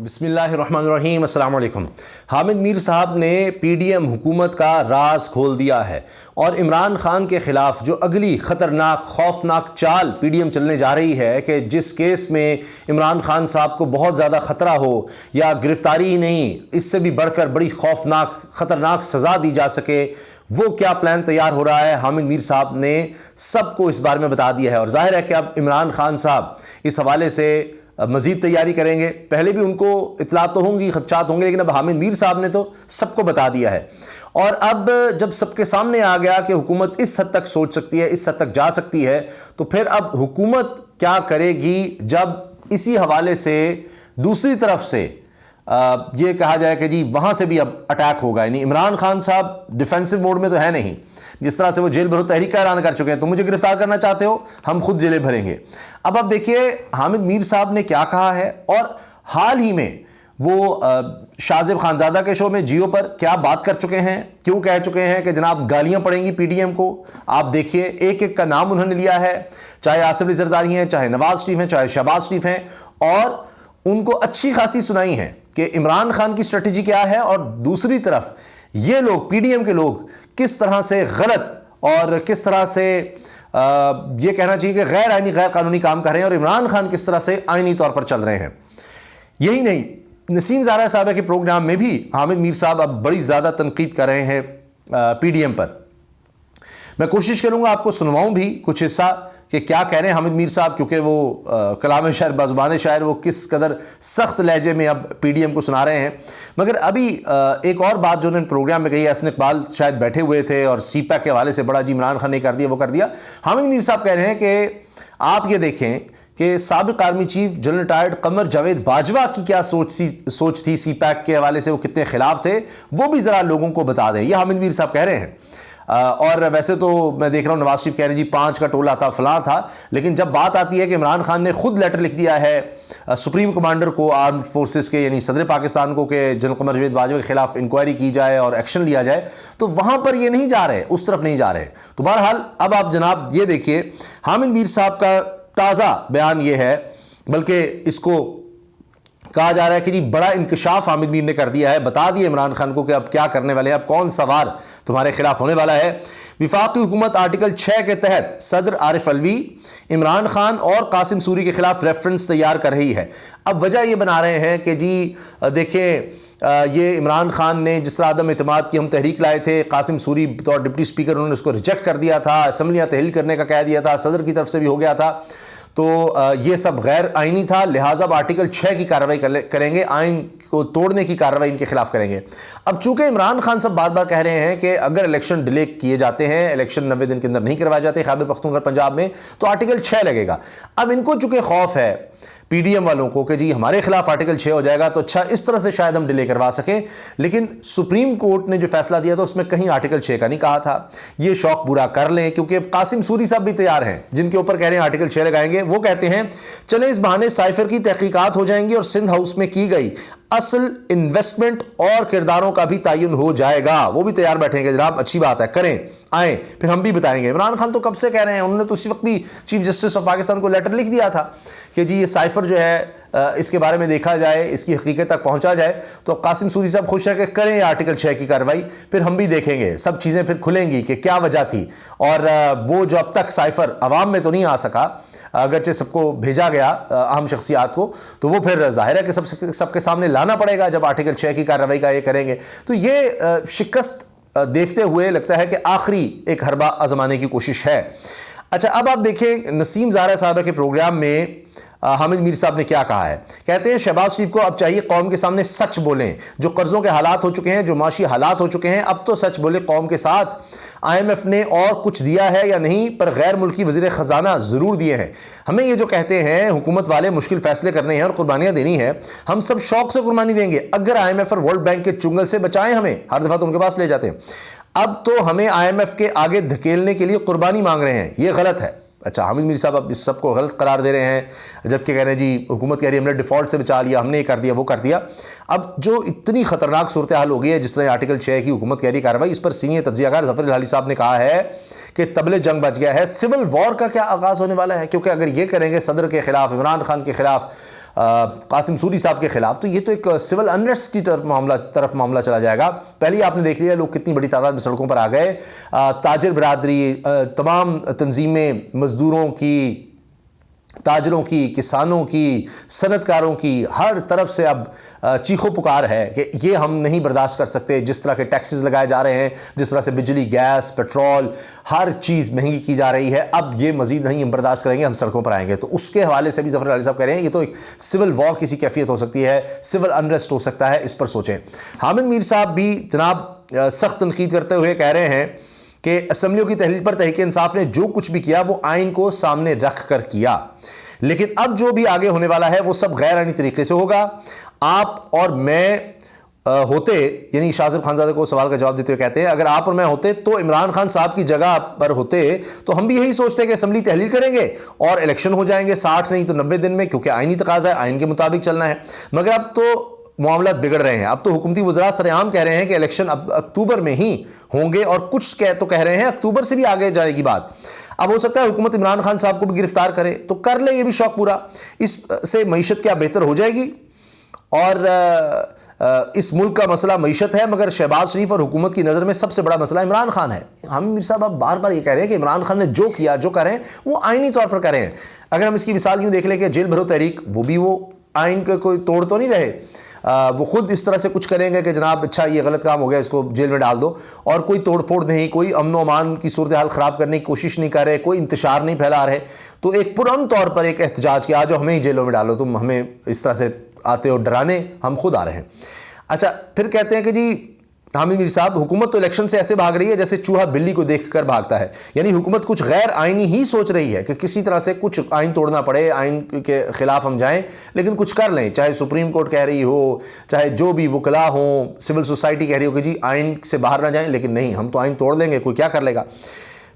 बिस्मिल्लाहिर्रहमानिर्रहीम, अस्सलाम वालेकुम। हामिद मीर साहब ने पीडीएम हुकूमत का राज खोल दिया है और इमरान खान के ख़िलाफ़ जो अगली ख़तरनाक खौफनाक चाल पीडीएम चलने जा रही है कि जिस केस में इमरान खान साहब को बहुत ज़्यादा ख़तरा हो या गिरफ़्तारी ही नहीं, इससे भी बढ़कर बड़ी खौफनाक ख़तरनाक सज़ा दी जा सके, वो क्या प्लान तैयार हो रहा है, हामिद मीर साहब ने सबको इस बारे में बता दिया है। और जाहिर है कि अब इमरान खान साहब इस हवाले से मज़ीद तैयारी करेंगे। पहले भी उनको इतलात तो होंगी, खदशात होंगे, लेकिन अब हामिद मीर साहब ने तो सबको बता दिया है। और अब जब सबके सामने आ गया कि हुकूमत इस हद तक सोच सकती है, इस हद तक जा सकती है, तो फिर अब हुकूमत क्या करेगी जब इसी हवाले से दूसरी तरफ से ये कहा जाए कि जी वहाँ से भी अब अटैक होगा। यानी इमरान खान साहब डिफेंसिव मोड में तो है नहीं, जिस तरह से वो जेल भरो तहरीक का ऐलान कर चुके हैं, तो मुझे गिरफ्तार करना चाहते हो, हम खुद जेलें भरेंगे। अब देखिए हामिद मीर साहब ने क्या कहा है, और हाल ही में वो शाहजेब खानजादा के शो में जियो पर क्या बात कर चुके हैं, क्यों कह चुके हैं कि जनाब गालियां पड़ेंगी पीडीएम को। आप देखिए एक एक का नाम उन्होंने लिया है, चाहे आसिफ अली जरदारी हैं, चाहे नवाज शरीफ हैं, चाहे शहबाज शरीफ हैं, और उनको अच्छी खासी सुनाई है कि इमरान खान की स्ट्रेटेजी क्या है और दूसरी तरफ ये लोग पीडीएम के लोग किस तरह से गलत और किस तरह से ये कहना चाहिए कि गैर आईनी गैर कानूनी काम कर रहे हैं, और इमरान खान किस तरह से आईनी तौर पर चल रहे हैं। यही नहीं, नसीम ज़ारा साहब के प्रोग्राम में भी हामिद मीर साहब अब बड़ी ज़्यादा तनकीद कर रहे हैं पीडीएम पर। मैं कोशिश करूंगा आपको सुनवाऊं भी कुछ हिस्सा कि क्या कह रहे हैं हामिद मीर साहब, क्योंकि वो कलाम शायर बज़ुबान शायर वो किस कदर सख्त लहजे में अब पीडीएम को सुना रहे हैं। मगर अभी एक और बात जो उन्होंने प्रोग्राम में कही, हसन इकबाल शायद बैठे हुए थे और सीपैक के हवाले से बड़ा जी इमरान खान ने कर दिया, वो कर दिया। हामिद मीर साहब कह रहे हैं कि आप ये देखें कि साबिक army chief general retired Qamar Javed Bajwa की क्या सोच थी सीपैक के हवाले से, वो कितने खिलाफ थे, वो भी ज़रा लोगों को बता दें। ये हामिद मीर साहब कह रहे हैं। और वैसे तो मैं देख रहा हूँ नवाज शरीफ कह रहे हैं जी 5 का टोला था, फलां था, लेकिन जब बात आती है कि इमरान खान ने खुद लेटर लिख दिया है सुप्रीम कमांडर को आर्म्ड फोर्सेस के, यानी सदर पाकिस्तान को, कि जनरल कमर जावेद बाजवा के खिलाफ इंक्वायरी की जाए और एक्शन लिया जाए, तो वहाँ पर ये नहीं जा रहे, उस तरफ नहीं जा रहे। तो बहरहाल अब आप जनाब ये देखिए हामिद मीर साहब का ताज़ा बयान ये है, बल्कि इसको कहा जा रहा है कि जी बड़ा इंकशाफ हामिद मीर ने कर दिया है, बता दिया इमरान खान को कि अब क्या करने वाले हैं, अब कौन सा वार तुम्हारे खिलाफ होने वाला है। विफाकी हुकूमत आर्टिकल 6 के तहत सदर आरिफ अलवी, इमरान खान और कासिम सूरी के खिलाफ रेफरेंस तैयार कर रही है। अब वजह ये बना रहे हैं कि जी देखें ये इमरान खान ने जिस तरह आदम एतमाद की हम तहरीक लाए थे, कासिम सूरी बतौर डिप्टी स्पीकर उन्होंने उसको रिजेक्ट कर दिया था, असम्बलियाँ तहलील करने का कह दिया था, सदर की तरफ से भी हो गया था, तो ये सब गैर आइनी था, लिहाजा आर्टिकल 6 की कार्रवाई करेंगे, आइन को तोड़ने की कार्रवाई इनके खिलाफ करेंगे। अब चूंकि इमरान खान सब बार बार कह रहे हैं कि अगर इलेक्शन डिले किए जाते हैं, इलेक्शन 90 दिन के अंदर नहीं करवाए जाते खैबर पख्तूनख्वा पंजाब में, तो आर्टिकल 6 लगेगा। अब इनको चूंकि खौफ है पीडीएम वालों को कि जी हमारे खिलाफ आर्टिकल 6 हो जाएगा, तो अच्छा इस तरह से शायद हम डिले करवा सकें, लेकिन सुप्रीम कोर्ट ने जो फैसला दिया था उसमें कहीं आर्टिकल 6 का नहीं कहा था। ये शौक पूरा कर लें, क्योंकि अब कासिम सूरी साहब भी तैयार हैं, जिनके ऊपर कह रहे हैं आर्टिकल 6 लगाएंगे। वो कहते हैं चले इस बहाने साइफर की तहकीकात हो जाएंगी और सिंध हाउस में की गई असल इन्वेस्टमेंट और किरदारों का भी तयन हो जाएगा। वो भी तैयार बैठेंगे, जनाब अच्छी बात है, करें, आए, फिर हम भी बताएंगे। इमरान खान तो कब से कह रहे हैं, उन्होंने तो उसी वक्त भी चीफ जस्टिस ऑफ पाकिस्तान को लेटर लिख दिया था कि जी ये साइफर जो है इसके बारे में देखा जाए, इसकी हकीकत तक पहुंचा जाए। तो कासिम सूरी साहब खुश है कि करें आर्टिकल 6 की कार्रवाई, फिर हम भी देखेंगे, सब चीज़ें फिर खुलेंगी कि क्या वजह थी। और वो जो अब तक साइफर अवाम में तो नहीं आ सका, अगरचे सबको भेजा गया अहम शख्सियात को, तो वो फिर जाहिर है कि सबके सामने लाना पड़ेगा जब आर्टिकल 6 की कार्रवाई का ये करेंगे। तो ये शिकस्त देखते हुए लगता है कि आखिरी एक हरबा आजमाने की कोशिश है। अच्छा, अब आप देखिए नसीम ज़ारा साहब के प्रोग्राम में हामिद मीर साहब ने क्या कहा है। कहते हैं शहबाज शरीफ को अब चाहिए कौम के सामने सच बोलें, जो कर्जों के हालात हो चुके हैं, जो माशी हालात हो चुके हैं, अब तो सच बोले कौम के साथ। IMF ने और कुछ दिया है या नहीं, पर गैर मुल्की वज़ीर ख़जाना ज़रूर दिए हैं। हमें ये जो कहते हैं हुकूमत वाले मुश्किल फ़ैसले करने हैं और कुर्बानियाँ देनी है, हम सब शौक़ से कुर्बानी देंगे। अगर IMF और वर्ल्ड बैंक के चुंगल से बचाएं हमें, हर दफ़ा तो उनके पास ले जाते हैं, अब तो हमें IMF के आगे धकेलने के लिए कुर्बानी मांग रहे हैं, ये गलत है। अच्छा, हामिद मीर साहब अब इस सबको गलत करार दे रहे हैं, जबकि कह रहे हैं जी हुकूमत कह रही है हमने डिफ़ॉल्ट से बचा लिया, हमने ये कर दिया वो कर दिया। अब जो इतनी ख़तरनाक सूरत हाल हो गई है, जिस तरह आर्टिकल 6 की हुकूमत कह रही कार्रवाई, इस पर सीनियर तज्ज़ियाकार ज़फ़र इलाही साहब ने कहा है कि तबले जंग बच गया है, सिविल वॉर का क्या आगाज़ होने वाला है। क्योंकि अगर ये करेंगे सदर के ख़िलाफ़, इमरान खान के ख़िलाफ़, कासिम सूरी साहब के खिलाफ, तो ये तो एक सिविल अनरेस्ट की तरफ मामला चला जाएगा। पहले ही आपने देख लिया लोग कितनी बड़ी तादाद में सड़कों पर आ गए। ताजिर बिरादरी, तमाम तंजीमें, मजदूरों की, ताजरों की, किसानों की, सनतकारों की, हर तरफ से अब चीखो पुकार है कि ये हम नहीं बर्दाश्त कर सकते। जिस तरह के टैक्सेस लगाए जा रहे हैं, जिस तरह से बिजली, गैस, पेट्रोल, हर चीज़ महंगी की जा रही है, अब ये मजीद नहीं हम बर्दाश्त करेंगे, हम सड़कों पर आएंगे। तो उसके हवाले से भी ज़फ़र अली साहब कह रहे हैं ये तो एक सिविल वॉर किसी कैफियत हो सकती है, सिविल अनरेस्ट हो सकता है, इस पर सोचें। हामिद मीर साहब भी जनाब सख्त तनकीद करते हुए कह रहे हैं कि असम्बलियों की तहलील पर तहरीक इंसाफ ने जो कुछ भी किया वो आइन को सामने रख कर किया, लेकिन अब जो भी आगे होने वाला है वो सब गैर आइनी तरीके से होगा। आप और मैं होते, यानी शाहज़ेब खानज़ादे को सवाल का जवाब देते हुए कहते हैं, अगर आप और मैं होते तो इमरान खान साहब की जगह पर होते तो हम भी यही सोचते कि असम्बली तहलील करेंगे और इलेक्शन हो जाएंगे 60 नहीं तो 90 दिन में, क्योंकि आइनी तकाजा है, आइन के मुताबिक चलना है। मगर अब तो मामला बिगड़ रहे हैं। अब तो हुकूमती वज़रा सरेआम कह रहे हैं कि इलेक्शन अब अक्टूबर में ही होंगे, और कुछ कह रहे हैं अक्टूबर से भी आगे जाएगी बात। अब हो सकता है हुकूमत इमरान खान साहब को भी गिरफ्तार करे, तो कर ले ये भी शौक पूरा। इससे मईशत क्या बेहतर हो जाएगी। और इस मुल्क का मसला मईशत है, मगर शहबाज शरीफ और हुकूमत की नज़र में सबसे बड़ा मसला इमरान खान है। हामिद मीर साहब अब बार बार ये कह रहे हैं कि इमरान खान ने जो किया, जो करें वो आइनी तौर पर करें। अगर हम इसकी मिसाल यूँ देख लें कि जेल भरो तहरीक, वो भी वो आइन का कोई तोड़ तो नहीं रहे, वो खुद इस तरह से कुछ करेंगे कि जनाब अच्छा ये गलत काम हो गया, इसको जेल में डाल दो, और कोई तोड़ फोड़ नहीं, कोई अमन व अमान की सूरत हाल ख़राब करने की कोशिश नहीं कर रहे, कोई इंतशार नहीं फैला रहे। तो एक पुरअमन तौर पर एक एहतजाज किया, जो हमें ही जेलों में डालो, तुम हमें इस तरह से आते हो डराने, हम खुद आ रहे हैं। अच्छा, फिर कहते हैं कि जी हामिद मीर साहब, हुकूमत तो इलेक्शन से ऐसे भाग रही है जैसे चूहा बिल्ली को देखकर भागता है। यानी हुकूमत कुछ गैर आइनी ही सोच रही है कि किसी तरह से कुछ आइन तोड़ना पड़े, आइन के खिलाफ हम जाएं, लेकिन कुछ कर लें, चाहे सुप्रीम कोर्ट कह रही हो, चाहे जो भी वकला हो, सिविल सोसाइटी कह रही हो कि जी आइन से बाहर ना जाएं, लेकिन नहीं, हम तो आइन तोड़ लेंगे, कोई क्या कर लेगा।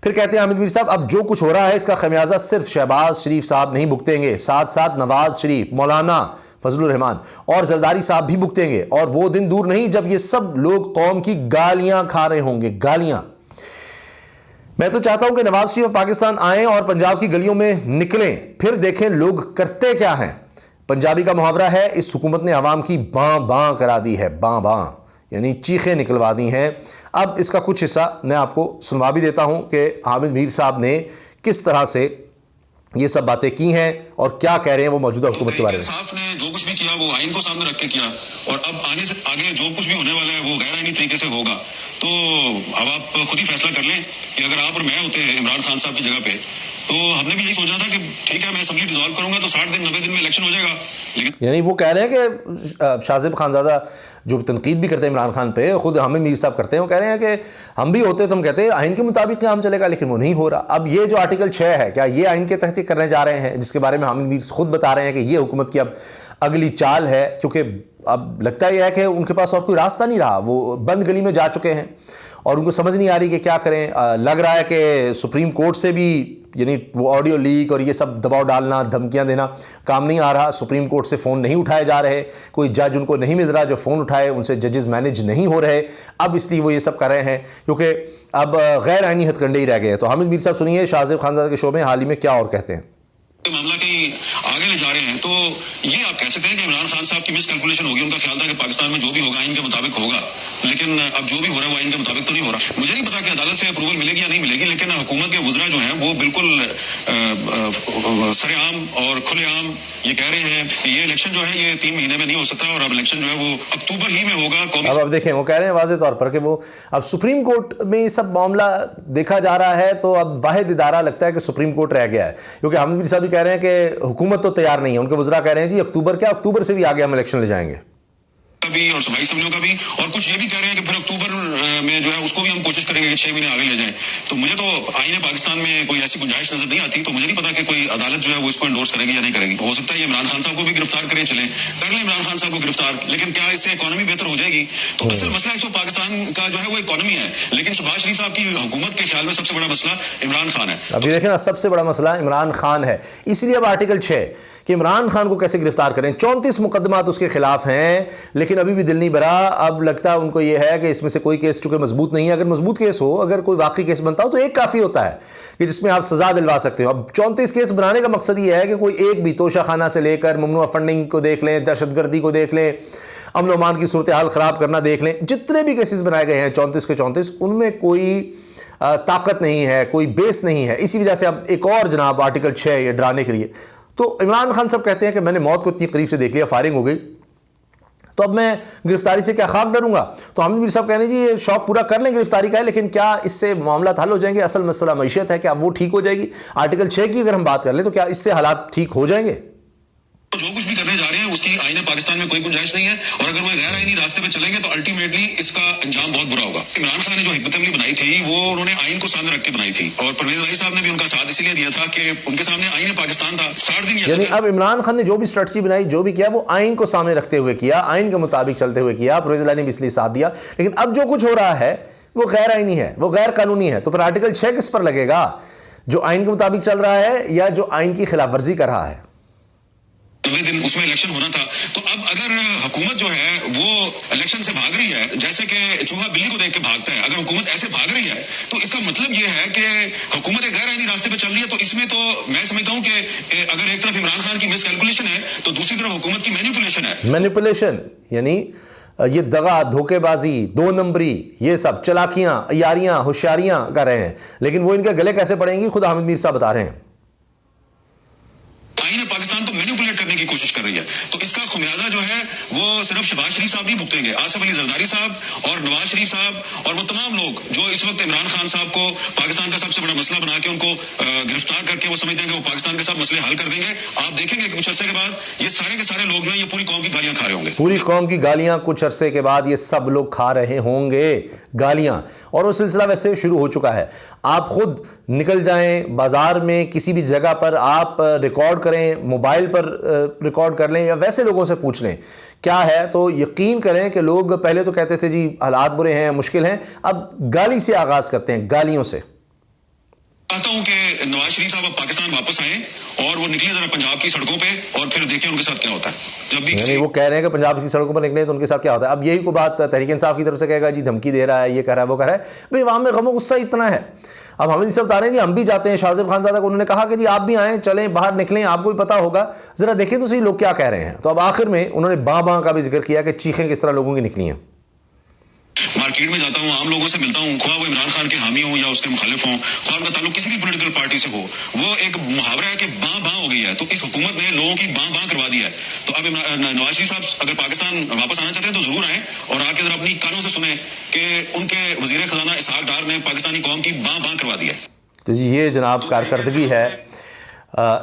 फिर कहते हैं हामिद मीर साहब, अब जो कुछ हो रहा है इसका खमियाजा सिर्फ शहबाज शरीफ साहब नहीं भुगतेंगे, साथ साथ नवाज शरीफ, मौलाना फजलुर रहमान और जरदारी साहब भी भुगतेंगे। और वो दिन दूर नहीं जब ये सब लोग कौम की गालियां खा रहे होंगे, गालियां। मैं तो चाहता हूं कि नवाज शरीफ पाकिस्तान आएं और पंजाब की गलियों में निकलें, फिर देखें लोग करते क्या हैं। पंजाबी का मुहावरा है, इस हुकूमत ने आवाम की बां बां करा दी है, बां बां, यानी चीखें निकलवा दी हैं। अब इसका कुछ हिस्सा मैं आपको सुनवा भी देता हूं कि हामिद मीर साहब ने किस तरह से ये सब बातें की हैं और क्या कह रहे हैं वो मौजूदा हुकूमत के बारे में। इंसाफ ने जो कुछ भी किया वो आइन को सामने रख के किया, और अब आने से आगे जो कुछ भी होने वाला है वो गैर आइनी तरीके से होगा। तो अब आप खुद ही फैसला कर लें कि अगर आप और मैं होते इमरान खान साहब की जगह पे, तो हमने भी यही सोचा था कि ठीक है मैं असेंबली डिसॉल्व करूंगा तो 60 दिन 90 दिन में इलेक्शन हो जाएगा। लेकिन यानी वो कह रहे हैं कि शाहज़ेब खानज़ादा जो तनकीद भी करते हैं इमरान खान पे, खुद हामिद मीर साहब करते हैं, वो कह रहे हैं कि हम भी होते तो हम कहते हैं आइन के मुताबिक काम चलेगा, लेकिन वो नहीं हो रहा। अब ये जो आर्टिकल 6 है, क्या ये आइन के तहत करने जा रहे हैं, जिसके बारे में हामिद मीर खुद बता रहे हैं कि ये हुकूमत की अब अगली चाल है, क्योंकि अब लगता यह है कि उनके पास और कोई रास्ता नहीं रहा, वो बंद गली में जा चुके हैं और उनको समझ नहीं आ रही कि क्या करें। लग रहा है कि सुप्रीम कोर्ट से भी, यानी वो ऑडियो लीक और ये सब दबाव डालना, धमकियां देना काम नहीं आ रहा। सुप्रीम कोर्ट से फ़ोन नहीं उठाए जा रहे, कोई जज उनको नहीं मिल रहा जो फ़ोन उठाए, उनसे जजेस मैनेज नहीं हो रहे। अब इसलिए वो ये सब कर रहे हैं क्योंकि अब गैर आइनी हथकंडे ही रह गए हैं। तो हामिद मीर साहब सुनिए शाहज़ेब खानज़ादा के शो में हाल ही में क्या और कहते हैं। मामला कहीं आगे ले जा रहे हैं, तो ये आप कह सकते हैं कि इमरान खान साहब की मिसकैलकुलेशन होगी। उनका ख्याल था कि पाकिस्तान में जो भी होगा आइन के मुताबिक होगा, लेकिन अब जो भी हो रहा है वो आइन के मुताबिक तो नहीं हो रहा। मुझे नहीं पता कि अदालत से अप्रूवल मिलेगी या नहीं मिलेगी, लेकिन हुकूमत के वज़रा जो हैं वो बिल्कुल सरेआम और खुलेआम ये कह रहे हैं कि ये इलेक्शन जो है ये 3 महीने में नहीं हो सकता, और अब इलेक्शन जो है वो अक्टूबर ही में होगा। अब देखें, वो कह रहे हैं वाज़ेह तौर पर कि वो अब सुप्रीम कोर्ट में ये सब मामला देखा जा रहा है, तो अब वाहिद इदारा लगता है कि सुप्रीम कोर्ट रह गया है, क्योंकि हामिद मीर साहब भी कह रहे हैं कि हुकूमत तो तैयार नहीं है। उनके वज़रा कह रहे हैं जी अक्टूबर क्या, अक्टूबर से भी आगे हम इलेक्शन ले जाएंगे भी, और सूबाई असम्बलियों का भी, और कुछ ये भी कह रहे हैं कि फिर अक्टूबर में जो है उसको भी हम कोशिश करेंगे कि 6 महीने आगे ले जाएं। तो मुझे तो आईने पाकिस्तान में कोई ऐसी गुंजाइश नजर नहीं आती। तो मुझे नहीं पता कि कोई अदालत जो है वो इसको एंडोर्स करेगी या नहीं करेगी। हो सकता है ये इमरान खान साहब को भी गिरफ्तार करें, चले कर ले इमरान खान साहब को गिरफ्तार, लेकिन क्या इससे इकोनॉमी बेहतर हो जाएगी? तो असल मसला इस वक्त पाकिस्तान का जो है वो इकोनॉमी है, लेकिन शहबाज शरीफ साहब की हुकूमत के ख्याल में सबसे बड़ा मसला इमरान खान है। अभी देखें ना, सबसे बड़ा मसला इमरान खान है। इसलिए अब आर्टिकल 6 कि इमरान खान को कैसे गिरफ्तार करें। 34 मुकदमात उसके खिलाफ हैं, लेकिन लेकिन अभी भी दिल नहीं भरा। अब लगता है उनको ये है कि इसमें से कोई केस चूंकि मजबूत नहीं है, अगर मजबूत केस हो, अगर कोई वाकई केस बनता हो तो एक काफ़ी होता है कि जिसमें आप सज़ा दिलवा सकते हो। अब 34 केस बनाने का मकसद ये है कि कोई एक भी तोशाखाना से लेकर ममनुआ फंडिंग को देख लें, दहशतगर्दी को देख लें, अमन व अमान की सूरत हाल ख़राब करना देख लें, जितने भी केसेस बनाए गए हैं 34 के 34, उनमें कोई ताकत नहीं है, कोई बेस नहीं है। इसी वजह से अब एक और जनाब आर्टिकल 6 ये डराने के लिए। तो इमरान खान साहब कहते हैं कि मैंने मौत को इतनी करीब से देख लिया, फायरिंग हो गई, तो अब मैं गिरफ्तारी से क्या खाक डरूंगा। तो हामिद मीर साहब कहने जी ये शौक पूरा कर लें गिरफ्तारी का है, लेकिन क्या इससे मामला हल हो जाएंगे? असल मसला मईशत है, क्या वो ठीक हो जाएगी? आर्टिकल 6 की अगर हम बात कर लें तो क्या इससे हालात ठीक हो जाएंगे? तो जो कुछ भी करने जा रहे हैं उसकी आईने पाकिस्तान में कोई गुंजाइश नहीं है, और अगर वो गैर आईनी रास्ते पे चलेंगे तो अल्टीमेटली इसका अंजाम बहुत बुरा होगा। इमरान खान ने जो हिकमत अमली बनाई थी वो उन्होंने आइन को सामने रख के बनाई थी, और परवेज इलाही साहब ने भी उनका साथ इसलिए दिया था कि उनके सामने आईने पाकिस्तान था। 60 दिन यानी अब इमरान खान ने जो भी स्ट्रेटजी बनाई, जो भी किया, वो आइन को सामने रखते हुए किया, आइन के मुताबिक चलते हुए किया। परवेज इलाही ने भी इसलिए साथ दिया। लेकिन अब जो कुछ हो रहा है वो गैर आइनी है, वो गैर कानूनी है। तो फिर आर्टिकल 6 किस पर लगेगा? जो आइन के मुताबिक चल रहा है या जो आइन की खिलाफ वर्जी कर रहा है? 90 दिन उसमें इलेक्शन होना था। तो अब अगर हुकूमत जो है वो इलेक्शन से भाग रही है, जैसे कि चूहा बिल्ली को देख के भागता है, अगर हुकूमत ऐसे भाग रही है तो इसका मतलब ये है कि हुकूमत एक गैर आईनी रास्ते पे चल रही है। तो इसमें तो मैं समझता हूं कि अगर एक तरफ इमरान खान की मिस कैलकुलेशन है तो दूसरी तरफ हुकूमत की मैनिपुलेशन है। मैनिपुलेशन यानी ये दगा, धोखेबाजी, 2 नंबरी, ये सब चालाकियां, यारियां, होशियारियां कर रहे हैं। लेकिन वो इनके गले कैसे पड़ेंगी खुद हामिद मीर साहब बता रहे हैं। आईने पाकिस्तान को मैनिपुलेट करने की कोशिश कर रही है। तो इसका खुमियाजा जो है वो सिर्फ शहबाज शरीफ साहब नहीं भुगतेंगे, आसिफ अली जरदारी साहब और नवाज शरीफ साहब और वो तमाम लोग जो इस वक्त इमरान खान साहब को पाकिस्तान का सबसे बड़ा मसला बना के उनको गिरफ्तार करके वो समझते हैं कि वो पाकिस्तान के सब मसले हल कर देंगे। आप देखेंगे कि कुछ अरसे के बाद ये सारे के सारे लोग जो है ये पूरी कौम की गालियां खा रहे होंगे। पूरी कौम की गालियां कुछ अरसे के बाद ये सब लोग खा रहे होंगे गालियां, और वो सिलसिला वैसे शुरू हो चुका है। आप खुद निकल जाएं बाजार में, किसी भी जगह पर आप रिकॉर्ड करें, मोबाइल पर रिकॉर्ड कर लें या वैसे लोगों से पूछ लें क्या है, तो यकीन करें कि लोग पहले तो कहते थे जी हालात बुरे हैं, मुश्किल हैं, अब गाली से आगाज करते हैं, गालियों से। चाहता हूं कि नवाज शरीफ साहब अब पाकिस्तान वापस आए और वो निकले जरा पंजाब की सड़कों पे और फिर देखें उनके साथ क्या होता है। जब भी नहीं, वो कह रहे हैं कि पंजाब की सड़कों पर निकले तो उनके साथ क्या होता है। अब यही को बात तहरीक इंसाफ की तरफ से कहेगा जी धमकी दे रहा है, ये कर रहा है, वो कर रहा है। भाई अवाम में गम गुस्सा इतना है। अब हम सब बता रहे हैं जी हम भी जाते हैं, शाहज़ेब खानज़ादा को उन्होंने कहा कि जी आप भी आएँ, चलें, बाहर निकलें, आपको भी पता होगा, ज़रा देखें तो सही लोग क्या कह रहे हैं। तो अब आखिर में उन्होंने बाँ का भी जिक्र किया कि चीखें किस तरह लोगों की निकली हैं। मार्केट में जाता हूँ, आम लोगों से मिलता हूँ, ख्वाह वो इमरान खान के हामी हों या उसके मुखालिफ हों, ख्वाह उनका ताल्लुक किसी भी पॉलिटिकल पार्टी से हो, वो एक मुहावरा है कि बाँ हो गई है। तो इस हुकूमत ने लोगों की बाँ करवा दी है। तो अब नवाज शरीफ साहब अगर पाकिस्तान वापस आना चाहते हैं तो जरूर आए और आके जरा अपनी कानों से सुने कि उनके वजीर खजाना इसहाक डार ने पाकिस्तानी कौम की बाँ करवा दी है। तो ये जनाब कारकर्दगी है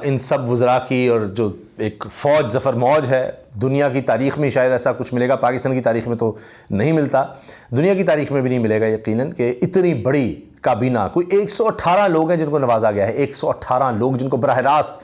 इन सब वज़रा की, और जो एक फ़ौज ज़फ़र मौज है, दुनिया की तारीख़ में शायद ऐसा कुछ मिलेगा, पाकिस्तान की तारीख़ में तो नहीं मिलता, दुनिया की तारीख़ में भी नहीं मिलेगा यकीनन, कि इतनी बड़ी काबीना, कोई 118 लोग हैं जिनको नवाजा गया है, 118 लोग जिनको बराह रास्त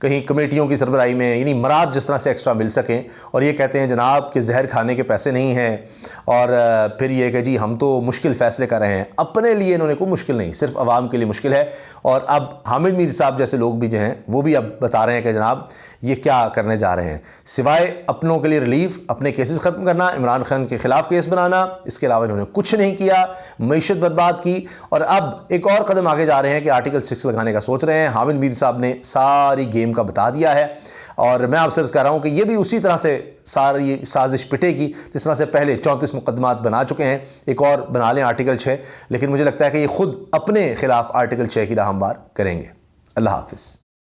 कहीं कमेटियों की सरबराही में, यानी मराद जिस तरह से एक्स्ट्रा मिल सकें, और ये कहते हैं जनाब कि जहर खाने के पैसे नहीं हैं, और फिर ये कि जी हम तो मुश्किल फ़ैसले कर रहे हैं। अपने लिए इन्होंने कोई मुश्किल नहीं, सिर्फ आवाम के लिए मुश्किल है। और अब हामिद मीर साहब जैसे लोग भी जो हैं वो भी अब बता रहे हैं कि जनाब ये क्या करने जा रहे हैं, सिवाय अपनों के लिए रिलीफ, अपने केसेस ख़त्म करना, इमरान खान के ख़िलाफ़ केस बनाना, इसके अलावा इन्होंने कुछ नहीं किया, मईशत बर्बाद की। और अब एक और कदम आगे जा रहे हैं कि आर्टिकल 6 लगाने का सोच रहे हैं। हामिद मीर साहब ने सारी गेम का बता दिया है, और मैं आपसे अर्ज़ कर रहा हूँ कि ये भी उसी तरह से सारी साजिश पिटेगी जिस तरह से पहले 34 मुकदमात बना चुके हैं, एक और बना लें आर्टिकल 6। लेकिन मुझे लगता है कि ये खुद अपने खिलाफ आर्टिकल 6 की राह हमवार करेंगे। अल्लाह हाफिज़।